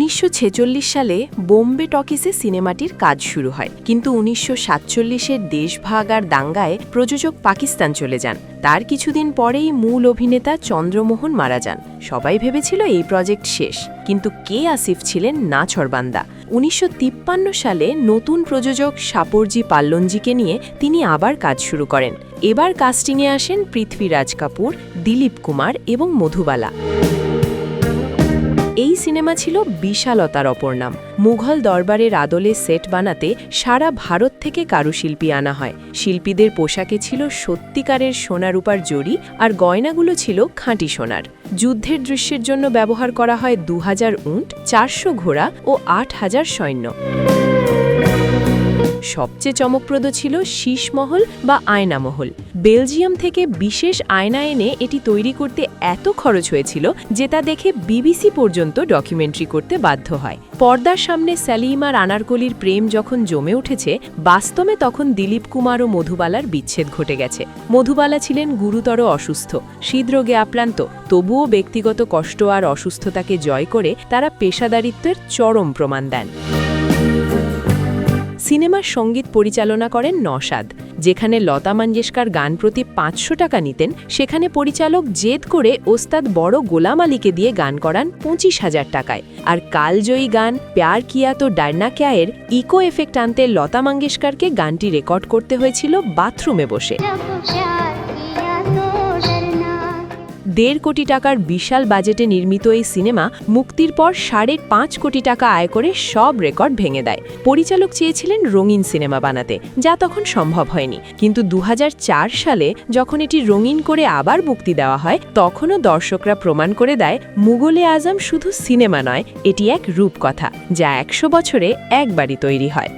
1946 সালে বোম্বে টকিসে সিনেমাটির কাজ শুরু হয়, কিন্তু 1947-এর দেশভাগ আর দাঙ্গায় প্রযোজক পাকিস্তান চলে যান। তার কিছুদিন পরেই মূল অভিনেতা চন্দ্রমোহন মারা যান। সবাই ভেবেছিল এই প্রজেক্ট শেষ, কিন্তু কে আসিফ ছিলেন নাছোড়বান্দা। 1953 সালে নতুন প্রযোজক সাপরজি পাল্লনজিকে নিয়ে তিনি আবার কাজ শুরু করেন। এবার কাস্টিংয়ে আসেন পৃথ্বীরাজ কাপুর, দিলীপ কুমার এবং মধুবালা। এই সিনেমা ছিল বিশালতার অপর নাম। মুঘল দরবারের আদলে সেট বানাতে সারা ভারত থেকে কারুশিল্পী আনা হয়। শিল্পীদের পোশাকে ছিল সত্যিকারের সোনারূপার জড়ি, আর গয়নাগুলো ছিল খাঁটি সোনার। যুদ্ধের দৃশ্যের জন্য ব্যবহার করা হয় 2000 উট, 400 ঘোড়া ও 8000 সৈন্য। সবচেয়ে চমকপ্রদ ছিল শীষমহল বা আয়নামহল। বেলজিয়াম থেকে বিশেষ আয়না এনে এটি তৈরি করতে এত খরচ হয়েছিল যে তা দেখে বিবিসি পর্যন্ত ডকুমেন্টারি করতে বাধ্য হয়। পর্দার সামনে সালিম আর আনারকলির প্রেম যখন জমে উঠেছে, বাস্তবে তখন দিলীপ কুমার ও মধুবালার বিচ্ছেদ ঘটে গেছে। মধুবালা ছিলেন গুরুতর অসুস্থ, হৃদরোগে আক্রান্ত, তবুও ব্যক্তিগত কষ্ট আর অসুস্থতাকে জয় করে তারা পেশাদারিত্বের চরম প্রমাণ দেন। সিনেমার সঙ্গীত পরিচালনা করেন নওশাদ। যেখানে লতা মঙ্গেশকর গান প্রতি 500 টাকা নিতেন, সেখানে পরিচালক জেদ করে ওস্তাদ বড় গোলাম আলীকে দিয়ে গান করান 25,000 টাকায়। আর কালজয়ী গান প্যার কিয়া তো ডারনা ক্যা এর ইকো এফেক্ট আনতে লতা মঙ্গেশকরকে গানটি রেকর্ড করতে হয়েছিল বাথরুমে বসে। 1.5 কোটি টাকার বিশাল বাজেটে নির্মিত এই সিনেমা মুক্তির পর 5.5 কোটি টাকা আয় করে সব রেকর্ড ভেঙে দেয়। পরিচালক চেয়েছিলেন রঙিন সিনেমা বানাতে, যা তখন সম্ভব হয়নি। কিন্তু 2004 সালে যখন এটি রঙিন করে আবার মুক্তি দেওয়া হয়, তখনও দর্শকরা প্রমাণ করে দেয় মুঘল এ আজম শুধু সিনেমা নয়, এটি এক রূপকথা, যা 100 বছরে একবারই তৈরি হয়।